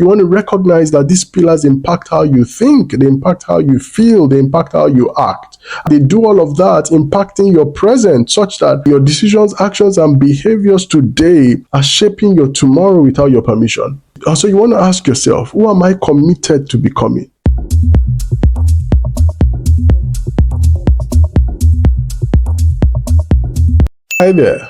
You want to recognize that these pillars impact how you think, they impact how you feel, they impact how you act. They do all of that, impacting your present, such that your decisions, actions, and behaviors today are shaping your tomorrow without your permission. Also, you want to ask yourself, who am I committed to becoming? Hi there.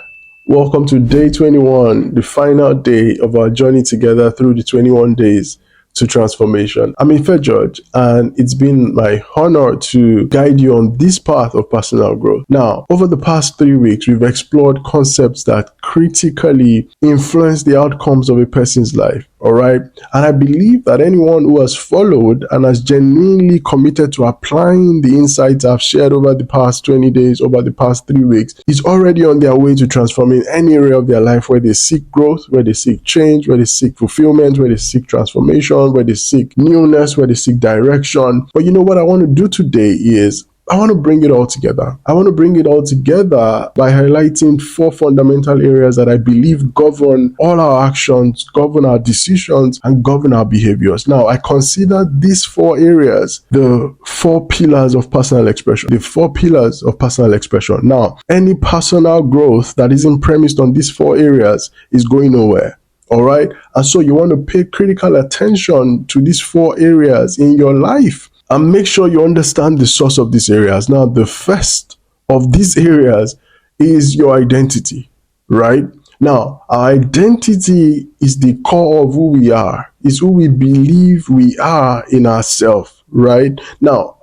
Welcome to day 21, the final day of our journey together through the 21 days to transformation. I'm Ife George, and it's been my honor to guide you on this path of personal growth. Now, over the past 3 weeks, we've explored concepts that critically influence the outcomes of a person's life. All right. And I believe that anyone who has followed and has genuinely committed to applying the insights I've shared over the past 20 days, over the past 3 weeks, is already on their way to transforming any area of their life where they seek growth, where they seek change, where they seek fulfillment, where they seek transformation, where they seek newness, where they seek direction. But you know what I want to do today is I want to bring it all together. I want to bring it all together by highlighting 4 fundamental areas that I believe govern all our actions, govern our decisions, and govern our behaviors. Now, I consider these 4 areas the 4 pillars of personal expression. The 4 pillars of personal expression. Now, any personal growth that isn't premised on these 4 areas is going nowhere. All right. And so you want to pay critical attention to these 4 areas in your life. And make sure you understand the source of these areas. Now, the first of these areas is your identity, right? Now, our identity is the core of who we are, is who we believe we are in ourselves, right? Now,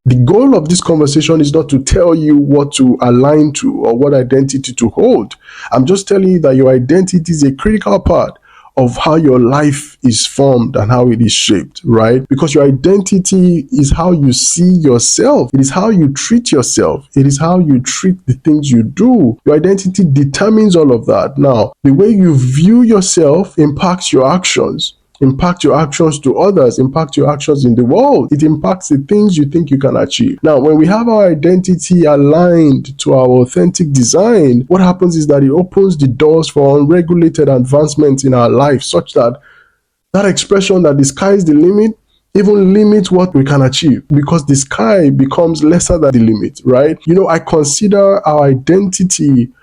the goal of this conversation is not to tell you what to align to or what identity to hold. I'm just telling you that your identity is a critical part of how your life is formed and how it is shaped, right? Because your identity is how you see yourself. It is how you treat yourself. It is how you treat the things you do. Your identity determines all of that. Now, the way you view yourself impacts your actions. Impact your actions to others, impact your actions in the world. It impacts the things you think you can achieve. Now, when we have our identity aligned to our authentic design, what happens is that it opens the doors for unregulated advancement in our life, such that that expression that the sky is the limit even limits what we can achieve, because the sky becomes lesser than the limit, right? You know, I consider our identity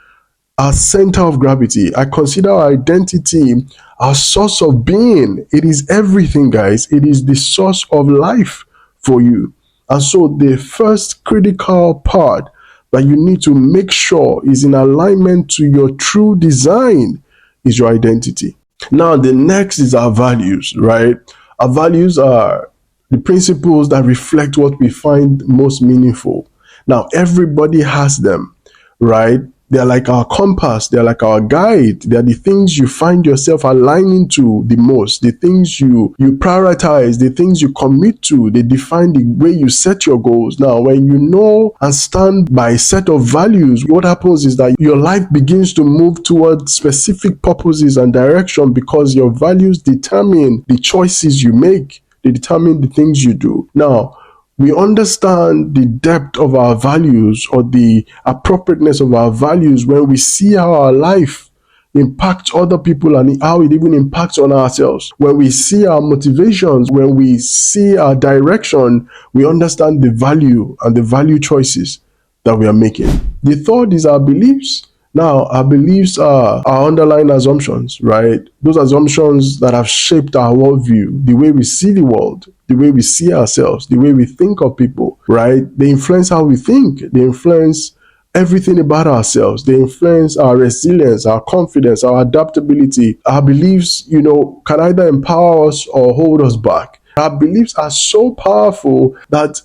our center of gravity. I consider our identity our source of being. It is everything, guys. It is the source of life for you. And so the first critical part that you need to make sure is in alignment to your true design is your identity. Now, the next is our values, right? Our values are the principles that reflect what we find most meaningful. Now, everybody has them, right? They're like our compass. They're like our guide. They're the things you find yourself aligning to the most, the things you prioritize, the things you commit to. They define the way you set your goals. Now, when you know and stand by a set of values, what happens is that your life begins to move towards specific purposes and direction, because your values determine the choices you make. They determine the things you do. Now, we understand the depth of our values or the appropriateness of our values when we see how our life impacts other people and how it even impacts on ourselves. When we see our motivations, when we see our direction, we understand the value and the value choices that we are making. The third is our beliefs. Now, our beliefs are our underlying assumptions, right? Those assumptions that have shaped our worldview, the way we see the world, the way we see ourselves, the way we think of people, right? They influence how we think. They influence everything about ourselves. They influence our resilience, our confidence, our adaptability. Our beliefs, can either empower us or hold us back. Our beliefs are so powerful that,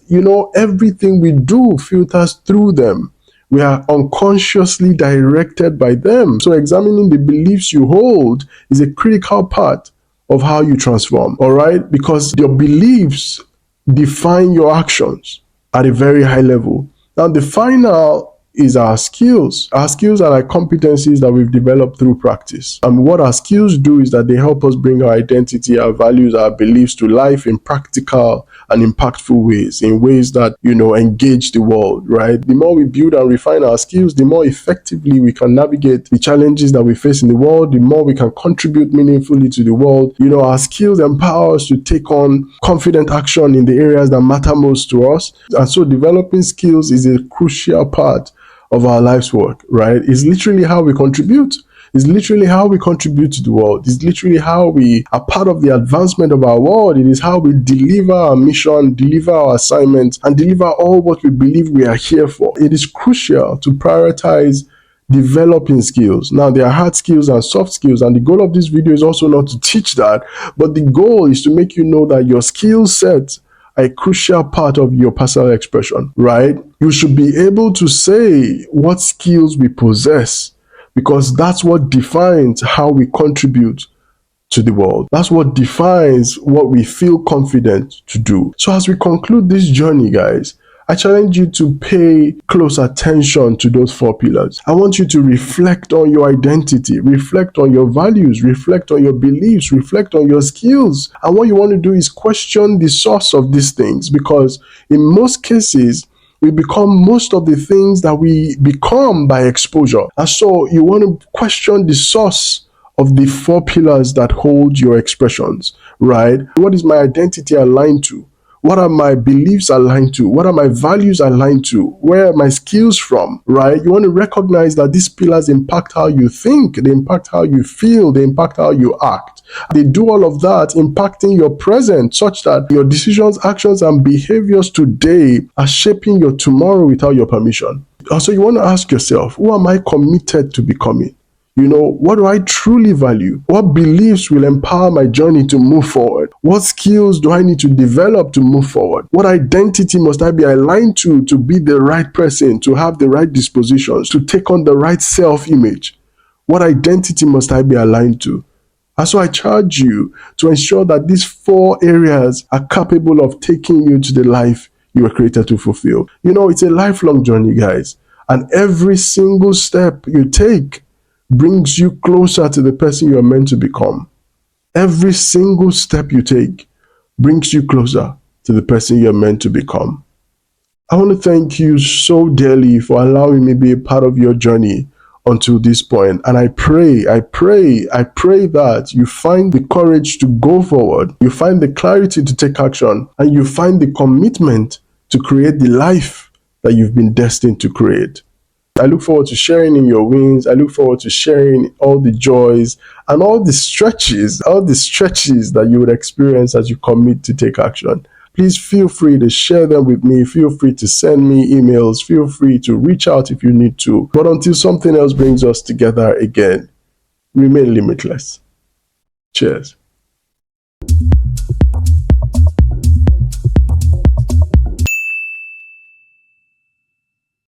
everything we do filters through them. We are unconsciously directed by them. So examining the beliefs you hold is a critical part of how you transform, all right? Because your beliefs define your actions at a very high level. Now, the final is our skills. Our skills are like competencies that we've developed through practice. And what our skills do is that they help us bring our identity, our values, our beliefs to life in practical and impactful ways, in ways that, engage the world, right? The more we build and refine our skills, the more effectively we can navigate the challenges that we face in the world, the more we can contribute meaningfully to the world. Our skills empower us to take on confident action in the areas that matter most to us. And so developing skills is a crucial part of our life's work, right? It's literally how we contribute. It's literally how we contribute to the world. It's literally how we are part of the advancement of our world. It is how we deliver our mission, deliver our assignments, and deliver all what we believe we are here for. It is crucial to prioritize developing skills. Now, there are hard skills and soft skills, and the goal of this video is also not to teach that, but the goal is to make you know that your skill set a crucial part of your personal expression, right? You should be able to say what skills we possess, because that's what defines how we contribute to the world. That's what defines what we feel confident to do. So as we conclude this journey, guys, I challenge you to pay close attention to those 4 pillars. I want you to reflect on your identity, reflect on your values, reflect on your beliefs, reflect on your skills. And what you want to do is question the source of these things, because in most cases, we become most of the things that we become by exposure. And so you want to question the source of the 4 pillars that hold your expressions, right? What is my identity aligned to? What are my beliefs aligned to? What are my values aligned to? Where are my skills from, right? You want to recognize that these pillars impact how you think, they impact how you feel, they impact how you act. They do all of that, impacting your present, such that your decisions, actions, and behaviors today are shaping your tomorrow without your permission. Also, you want to ask yourself, who am I committed to becoming? What do I truly value? What beliefs will empower my journey to move forward? What skills do I need to develop to move forward? What identity must I be aligned to be the right person, to have the right dispositions, to take on the right self-image? What identity must I be aligned to? And so I charge you to ensure that these 4 areas are capable of taking you to the life you were created to fulfill. It's a lifelong journey, guys. And every single step you take brings you closer to the person you are meant to become. Every single step you take brings you closer to the person you are meant to become. I want to thank you so dearly for allowing me to be a part of your journey until this point. And I pray that you find the courage to go forward, you find the clarity to take action, and you find the commitment to create the life that you've been destined to create. I look forward to sharing in your wins. I look forward to sharing all the joys and all the stretches that you would experience as you commit to take action. Please feel free to share them with me. Feel free to send me emails. Feel free to reach out if you need to. But until something else brings us together again, remain limitless. Cheers.